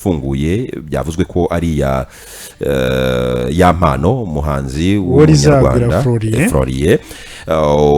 ifunguye byavuzwe ko ari ya mpano muhanzi w'umunyarwanda Florier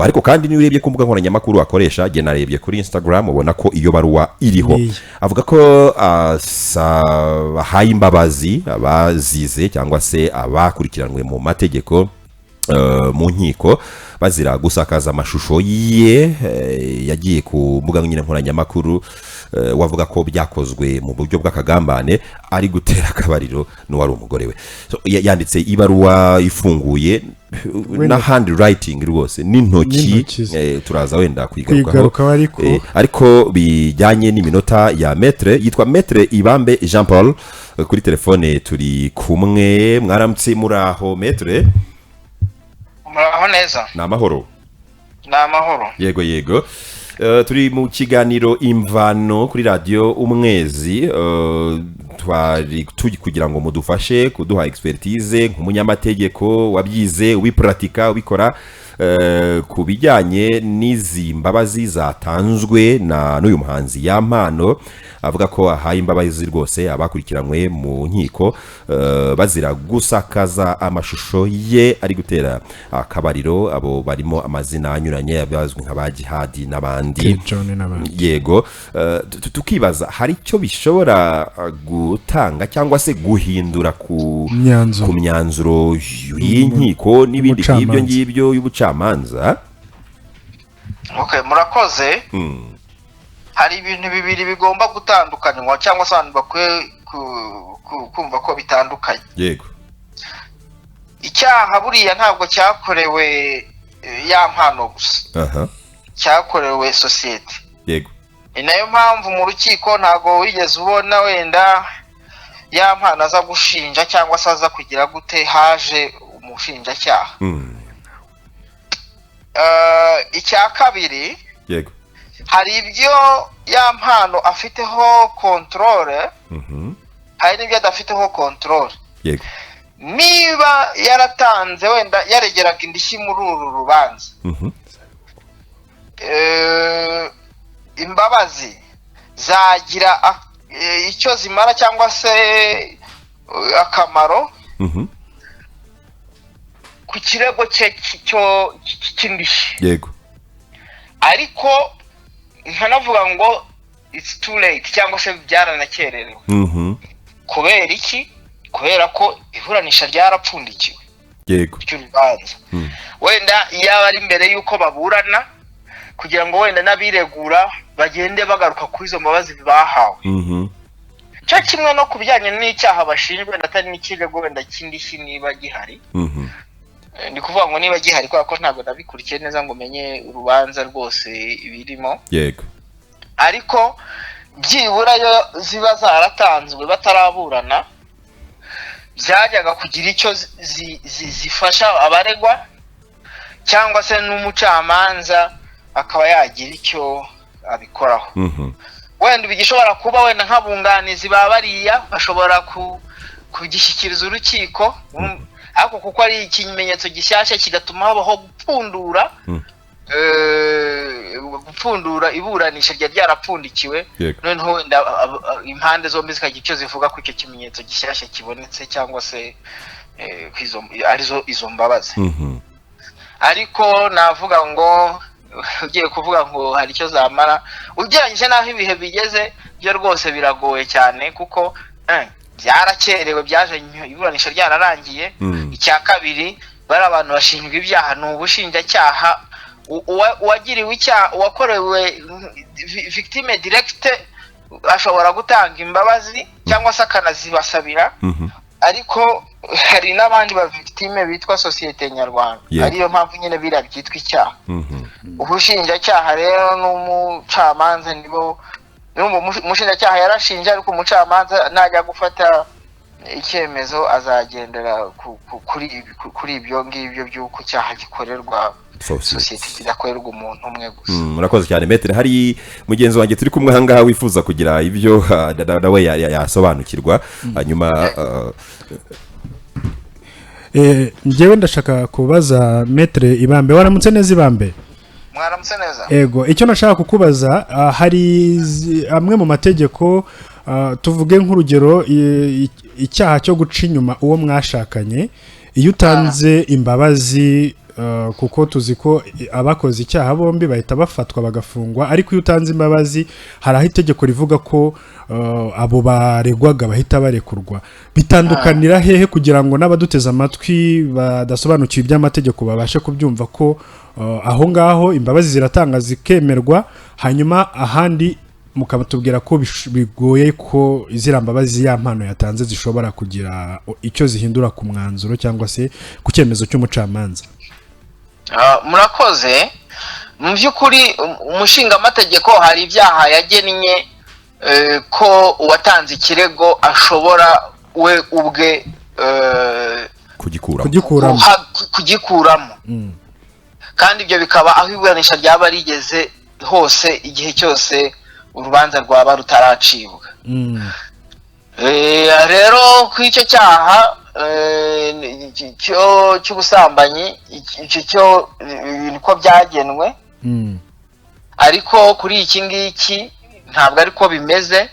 ariko kandi niyo urebye ku mbuga nkoranyammakuru akoresha je narebye kuri Instagram ubona ko iyo baruwa iriho avuga ko haye imbabazi abazize cyangwa se abakurikiranwe mu mategeko mu nkiko bazira gusakaza amashusho ye yagiye ku mbuga nkoranyammakuru wavuga ko byakozwe mu buryo bw'akagambane ari gutera akabariro n'uwari umugore we yanditse ibaruwa ifunguye na handwriting rwose n'intoki turaza wenda kwigarukaho ariko bijyanye n'iminota ya maître yitwa maître Ibambe Jean Paul kuri telefone turi kumwe mwaramutse muraho maître muraho neza namahoro yego turi mu kiganiro imvano kuri radio umwezi turi kugira ngo mudufashe kuduha expertise nk'umunyamategeko wabyize ubipratika ubikora ku bijyanye n'izi mbabazi zatanzwe n'uyu muhanzi ya mpano avuga ko ahaye imbabazi rwose abakurikiranwe mu nkiko bazira gusakaza amashusho ye ari gutera akabariro abo barimo amazina anyuranye abazwi nka Jihadi n'abandi yego tukibaza hari icyo bishobora gutanga cyangwa se guhindura ku myanzuro y'inkiko n'ibindi nk'ibyo ngibyo y'ubucamanza. Okay, murakoze. Hari ibintu bibiri bigomba gutandukanywa cyangwa se abantu bakwiye kumva ko bitandukanye. Yego. Icyaha buriya ntabwo cyakorewe ya mpano gusa. Cyakorewe society. Yego. Inayo mpamvu mu rukiko ntago wigeze ubona wenda ya mpano aza gushinja cyangwa se aza kugira gute haje umushinjacyaha. Icya kabiri. Yego. Hari ibyo ya mpano afiteho controle, hari n'ibyo adafiteho controle. Yego. Niba yaratanze wenda yaregeraga indishyi muri uru rubanza, imbabazi zagira icyo zimara cyangwa se akamaro ku kirego cye cy'indishyi. Yego. Ariko nkanavuga ngo it's too late cyangwa se byaranakererewe. Kubera iki? Kubera ko iburanisha ryarapfundikiwe. Yego. Cy'urubanza. Wenda yaba ari mbere yuko baburana kugira ngo wenda nabiregura bagende bagaruka kuri izo mbabazi bahawe. Cyo kimwe no kubijyanye n'icyaha bashinjwe natari n'ikirego wenda cy'indishyi niba gihari. Ndi kuvuga ngo niba gihari ko ntabwo ndabikurikiye neza ngo menye urubanza rwose ibirimo. Yego. Ariko byibura yo ziba zaratanzwe bataraburana byajyaga kugira icyo zifasha abaregwa cyangwa se n'umucamanza akaba yagira icyo abikoraho. Wenda bigishobora kuba wenda nk'abunganizi babariya bashobora kugishyikiriza urukiko ariko kuko ari ikimenyetso gishyashya kigatuma habaho gupfundura iburanisha ryarapfundikiwe. Noneho wenda impande zombi zikagira icyo zivuga ku icyo kimenyetso gishyashya kibonetse cyangwa se arizo izo mbabazi. Ariko navuga ngo ugiye kuvuga ngo hari icyo zamara ugereranyije naho ibihe bigeze byo rwose biragoye cyane kuko byarakerewe byaje iburanisha ryararangiye. Icya kabiri bari abantu bashinjwa ibyaha n'ubushinjacyaha uwagiriwe icyaha uwakorewe victime directe ashobora gutanga imbabazi cyangwa se akanazibasabira. Ariko hari n'abandi ba victime bitwa societe nyarwanda. Ariyo mpamvu nyine birabyitwa icyaha. Ubushinjacyaha rero n'umucamanza nibo umushinjacyaha yarashinja ariko umucamanza najya gufata icyemezo azagendera kuri ibyo ngibyo by'uko icyaha gikorerwa society kidakorerwa umuntu umwe gusa. Murakoze cyane Maître. Hari mugenzi wanjye turi kumwe ahangaha wifuza kugira ibyo nawe yasobanukirwa hanyuma njyewe ndashaka kubaza Maître Ibambe. Waramutse neza Ibambe? Mwaramutse neza. Ego, icyo nashaka kukubaza hari amwe mu mategeko tuvuge nk'urugero icyaha cyo guca inyuma uwo mwashakanye iyo utanze imbabazi kuko tuzi ko abakoze icyaha bombi bahita bafatwa bagafungwa ariko iyo utanze imbabazi hari aho itegeko rivuga ko abo baregwaga bahita barekurwa bitandukanira hehe kugira ngo n'abaduteze amatwi badasobanukiwe iby'amategeko babashe kubyumva ko aho ngaho imbabazi ziratanga zikemerwa hanyuma ahandi mukabatubwira ko bigoye ko izira mbabazi ya mpano yatanze zishobora kugira icyo zihindura ku mwanzuro cyangwa se ku cyemezo cy'umucamanza. Murakoze mu by'ukuri umushinga amategeko hari ibyaha yagennye ko uwatanze ikirego ashobora we ubwe kugikuramo kandi ibyo bikaba aho iburanisha ryaba rigeze hose igihe cyose urubanza rwaba rutaracibwa. Rero ku icyo cyaha cy'ubusambanyi cyo niko byagenwe ariko kuri iki ngiki ntabwo ariko bimeze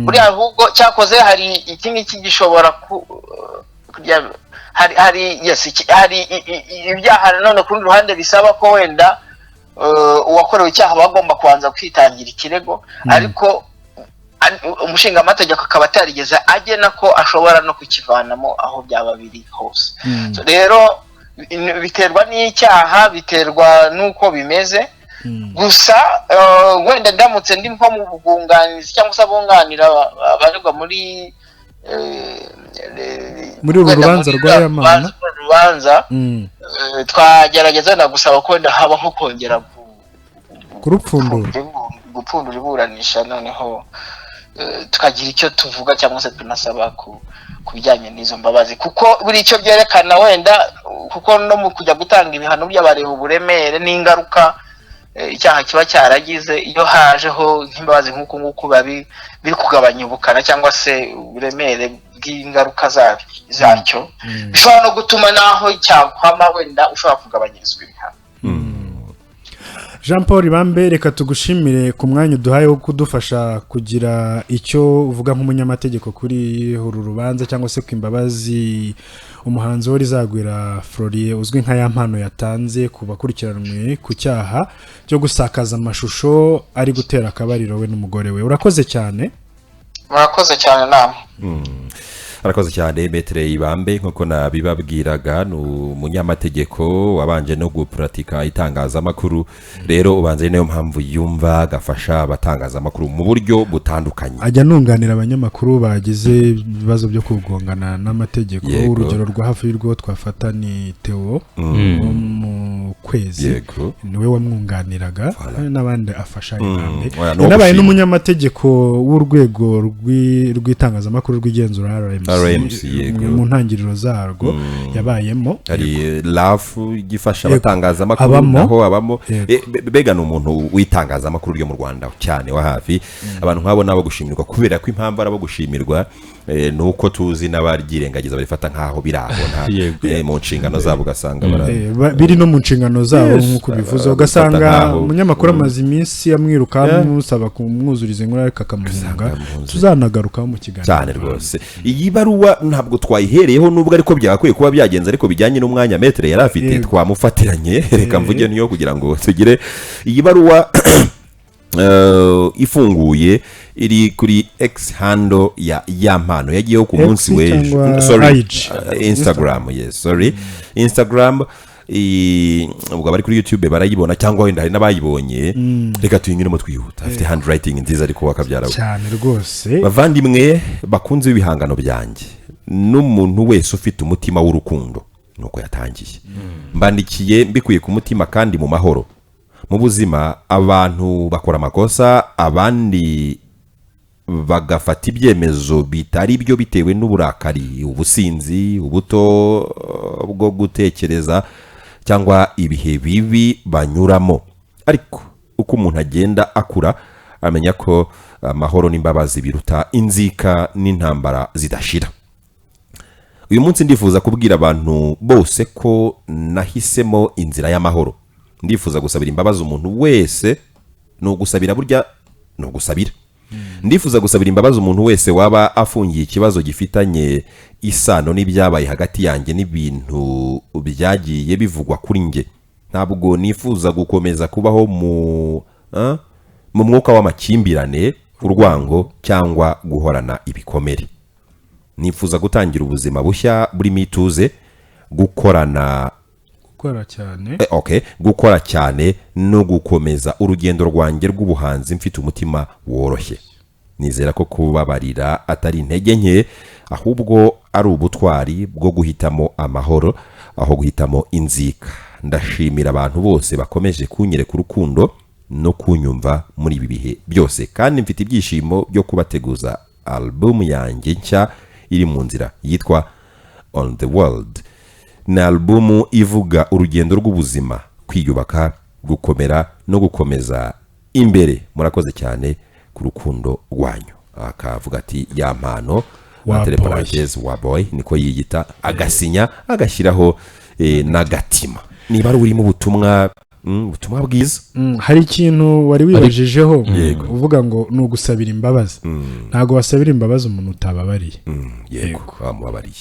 buri ahubwo cyakoze hari iki ngiki gishobora hari ibyaha none ku rundi ruhande bisaba ko wenda uwakorewe icyaha bagomba kubanza kwitangira ikirego ariko umushinga amategeko akaba atarigeze agena ko ashobora no kukivanamo aho byaba biri hose. Rero biterwa n'icyaha biterwa n'uko bimeze gusa wenda ndamutse ndi nko mu bwunganizi cyangwa se abunganira abaregwa muri uru rubanza rw'aya mahano twagerageza na gusaba ko wenda habaho kongera gupfundura iburanisha noneho tukagira icyo tuvuga cyangwa se tunasaba ku bijyanye n'izo mbabazi kuko buri icyo byerekana wenda kuko no mu kujya gutanga ibihano by'abareba uburemere n'ingaruka icyaha kiba cyaragize iyo hajeho nk'imbabazi nk'uko nguko biri kugabanya ubukana cyangwa se uburemere bw'ingaruka zacyo bishobora no gutuma naho cyakwama wenda ushobora kugabanyirizwa ibihano. Jean Paul Bamwe reka tugushimire ku mwanya uduhaye wo kudufasha kugira icyo uvuga nk'umunyamategeko kuri uru rubanza cyangwa se ku imbabazi umuhanzi wo rizagwira Florier uzwi nka ya mpano yatanze ku bakurikiranwe ku cyaha cyo gusakaza amashusho ari gutera akabariro we n'umugore we. Urakoze cyane. Murakoze cyane namwe. Arakoze cyane Metre Ibambe nkuko nabibabwiraga n'umunyamategeko wabanje no gupratika itangazamakuru rero ubanze niyo mpamvu yumva agafasha abatangazamakuru mu buryo butandukanye ajya nunganira abanyamakuru bagize ibibazo byo kugongana n'amategeko. Urugero rwa hafi y'urwo twafata ni Theo mu kwezi niwe wamwunganiraga n'abandi afasha Ibambe nabaye n'umunyamategeko w'urwego rw'itangazamakuru rw'igenzura RMC mu ntangiriro zarwo yabayemo ari lafu gifasha abatangazamakuru naho abamo bega n'umuntu w'itangazamakuru ryo mu Rwanda cyane wa hafi abantu nk'abo nabo gushimirwa kubera ko impamvu arabo gushimirwa nuko tuzi n'abaryirengagiza barifata nkaho birabona mu nshingano zabo gasanga biri no mu nshingano zabo nkuko bivuze ugasanga umunyamakuru amazi iminsi amwiruka musaba kumwuzuriza inkuru ariko akamuhunga tuzanagarukaho mu kiganiro cyane rwose. Iyi baruwa ntabwo twayihereyeho nubwo ariko byakwiye kuba byagenze ariko bijyanye n'umwanya Metre yari afite twamufatiranye reka mvuge niyo kugira ngo tugire iyi baruwa ifunguye iri kuri X handle ya mpano yagiyeho ku munsi Instagram Instagram ubwo bari kuri YouTube barayibona cyangwa wenda hari n'abayibonye reka tuyinyuremo twihuta afite handwriting nziza ariko wakabyara cyane rwose. Bavandimwe bakunze ibihangano byanjye n'umuntu wese ufite umutima w'urukundo nuko yatangiye mbandikiye mbikuye ku mutima kandi mu mahoro. Mu buzima abantu bakora amakosa abandi bagafata ibyemezo bitari byo bitewe n'uburakari ubusinzi ubuto bwo gutekereza cyangwa ibihe bibi banyuramo ariko uko umuntu agenda akura amenya ko amahoro n'imbabazi biruta inzika n'intambara zidashira. Uyu munsi ndifuza kubwira abantu bose ko nahisemo inzira y'amahoro. Ndifuza gusabira imbabazi umuntu wese no gusabira burya no gusabira ndifuza gusabira imbabazi umuntu wese waba afungiye ikibazo gifitanye isano n'ibyabaye hagati yanjye n'ibintu byagiye bivugwa kuri njye. Ntabwo nifuza gukomeza kubaho mu mwuka w'amakimbirane, urwango cyangwa guhorana ibikomere. Nifuza gutangira ubuzima bushya burimo ituze, gukora cyane no gukomeza urugendo rwanjye rw'ubuhanzi mfite umutima woroshye. Nizera ko kubabarira atari intege nke, ahubwo ari ubutwari bwo guhitamo amahoro aho guhitamo inzika. Ndashimira abantu bose bakomeje kunyereka urukundo no kunyumva muri ibi bihe byose, kandi mfite ibyishimo byo kubateguza album yanjye nshya iri mu nzira yitwa On the World. Ni album ivuga urugendo rw'ubuzima, kwiyubaka, gukomera no gukomeza imbere. Murakoze cyane ku rukundo rwanyu. Akavuga ati ya mpano wa boy niko yiyita, agasinya agashyiraho n'agatima. Niba ari urimo ubutumwa bwiza. Hari ikintu wari wibajijeho uvuga ngo ni ugusabira imbabazi. Ntabwo wasabira imbabazi umuntu utababariye. Yego, wamubabariye.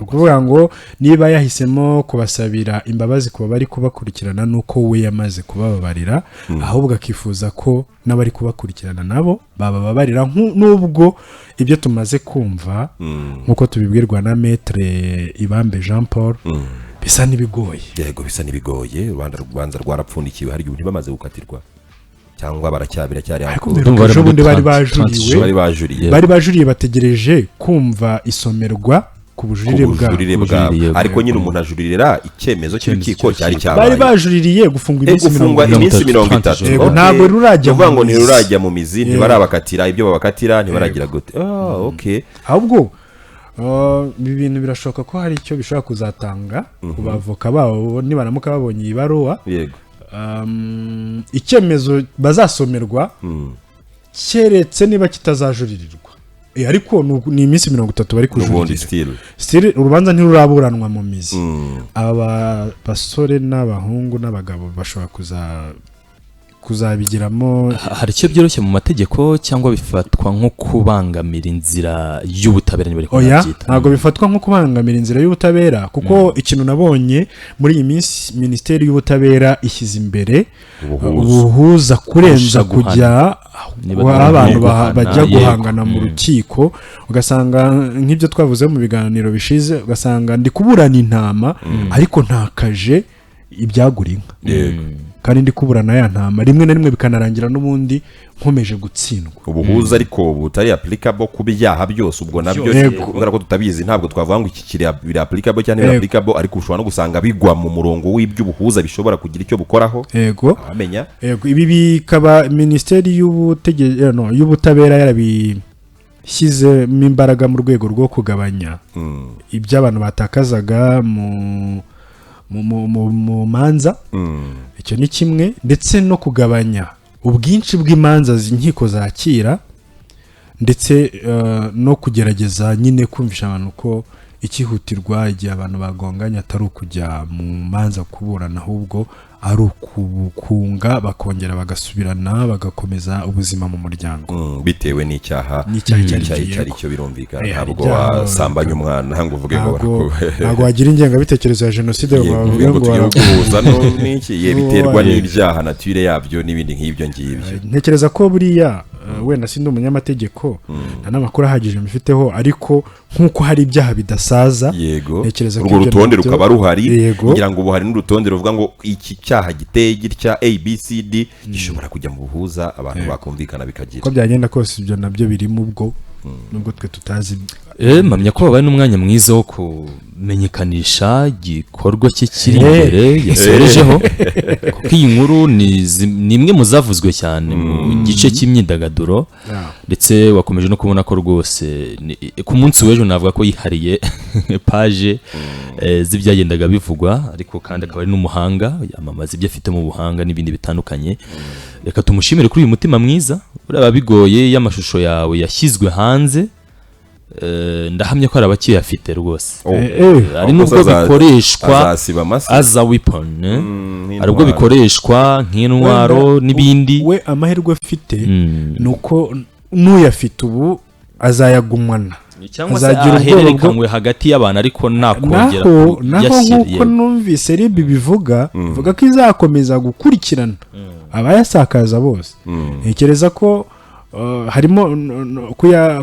Ukuvuga ngo niba yahisemo kubasabira imbabazi kuba bari kubakurikirana nuko we yamaze kubababarira, ahubwo akifuza ko n'abari kubakurikirana nabo bababarira, nubwo ibyo tumaze kumva nkuko tubibwirwa na Maître Ibambe Jean Paul bisa nibigoye. Yego, bisa nibigoye. Rwanda rwarapfundikiwe, hari igihe bamaze gukatirwa cyangwa baracyari ubundi bari bajuriye bategereje kumva isomerwa ku bujurire bwabo. Ariko nyine umuntu ajuririra icyemezo cy'urukiko cyari cyabaye. Bari bajuririye gufungwa iminsi 30. Ntabwo rurajya kuvuga ngo ntirurajya mu mizi, ntibarabakatira ibyo babakatira, ntibaragira gute. Okay. Ahubwo ibi bintu birashoboka ko hari icyo bishobora kuzatanga ku bavoka babo nibaramuka babonye ibaruwa. Yego. Icyemezo bazasomerwa keretse niba kitazajuririrwa. Ariko ni iminsi 30 bari kujurira. Still urubanza ntiruraburanwa mu mizi. Aba basore n'abahungu n'abagabo bashobora kuzabigiramo. Hari icyo byoroshye mu mategeko cyangwa bifatwa nko kubangamira inzira y'ubutabera niba ariko nabyita? Ntabwo bifatwa nko kubangamira inzira y'ubutabera, kuko ikintu nabonye muri iyi minsi Minisiteri y'Ubutabera ishyize imbere ubuhuza kurenza kujya abantu bajya guhangana mu rukiko. Ugasanga nk'ibyo twavuze mu biganiro bishize, ugasanga ndi kuburana intama ariko ntakaje ibyagura inka. Kandi ndi kuburana ya ntama, rimwe na rimwe bikanarangira n'ubundi nkomeje gutsindwa. Ubuhuza ariko butari applicable ku byaha byose, ubwo nabyo kubera ko tutabizi ntabwo twavuga ngo iki kiri applicable cyane applicable, ariko ushobora no gusanga bigwa mu murongo w'iby'ubuhuza bishobora kugira icyo bukoraho. Yego, amenya. Yego, ibi bikaba Minisiteri y'Ubutabera yarabishyizemo imbaraga mu rwego rwo kugabanya iby'abantu batakazaga mu manza. Icyo ni kimwe, ndetse no kugabanya ubwinshi bw'imanza z'inkiko zakira, ndetse no kugerageza nyine kumvisha abantu ko ikihutirwa igihe abantu bagonganya atari ukujya mu manza kuburana, ahubwo ari ukubukunga bakongera bagasubirana bagakomeza ubuzima mu muryango. Bitewe n'icyaha cyari cyo birumvikana. Ntabwo wasambanya umwana ngo uvuge ngo ntabwo wagira ingengabitekerezo ya jenoside ngo kubuza n'iki, biterwa n'ibyaha nature yabyo n'ibindi nk'ibyo ngibyo. Ntekereza ko buriya wenda sindi umunyamategeko nta n'amakuru ahagije mfiteho, ariko nk'uko hari ibyaha bidasaza, ntekereza ko urwo rutonde rukaba ruhari, kugira ngo ubu hari n'urutonde ruvuga ngo iki cyaha giteye gitya ABCD gishobora kujya mu buhuza, abantu bakumvikana bikagira. Ko byagenda kose ibyo nabyo birimo ubwo nubwo twe tutazi. Mpamya ko babaye n'umwanya mwiza wo kumenyekanisha igikorwa cye kiri imbere yasorejeho, kuko iyi nkuru ni imwe mu zavuzwe cyane mu gice cy'imyidagaduro, ndetse wakomeje no kubona ko rwose ku munsi w'ejo navuga ko yihariye page z'ibyagendaga bivugwa, ariko kandi akaba ari n'umuhanga yamamaza ibyo afite mu buhanga n'ibindi bitandukanye. Reka tumushimire kuri uyu mutima mwiza. Uraba bigoye y'amashusho yawe yashyizwe hanze, ndahamya ko ari abakiyafite rwose. Ari nubwo bikoreshwa as a weapon, ari ubwo bikoreshwa nk'intwaro n'ibindi. We amahirwe afite nuko n'uyafite ubu azayagumana cyangwa se ahererekanywe hagati y'abantu ariko nakongera naho nk'uko numvise ribi bivuga bivuga ko izakomeza gukurikirana abayasakaza bose ntekereza ko harimo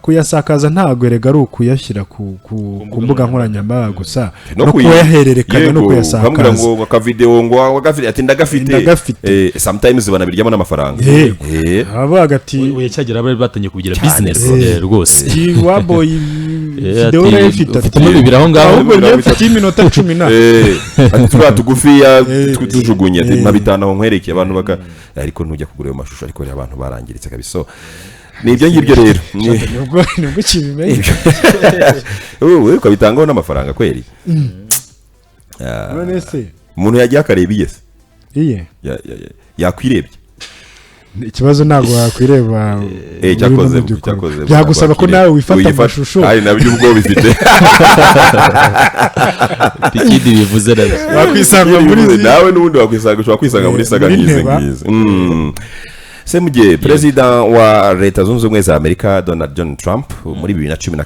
kuyasakaza ntabwo erega ari ukuyashyira ku mbuga nkoranyambaga gusa no kuyahererekanya no kuyasakaza ngo akavideo ngo wagafite ati ndagafite sometimes banabiryamo n'amafaranga aba hagati uyacyagira bari batanye kugira business rwose wabo video rafite afitemo bibiri aho ngaho ahubwo afite iminota 10 ati twa tugufiya tujugunye ati mabitana aho nkwereke abantu baka ariko ntujya kugura ayo mashusho ariko abantu barangiritse kabiso nibyo ngibyo rero nubwo kibimenye wowe ukabitangaho n'amafaranga kweri none se umuntu yagiye akareba iyese yakwirebye ikibazo ntabwo wakwireba cyakoze byagusaba ko nawe wifata amashusho hari nabyo ubwo bifite ikindi bivuze neza wakwisanga muri nawe n'ubundi ushobora kwisanga muri saga ngize se mugihe perezida wa leta zunze ubumwe za Amerika Donald John Trump muri 2012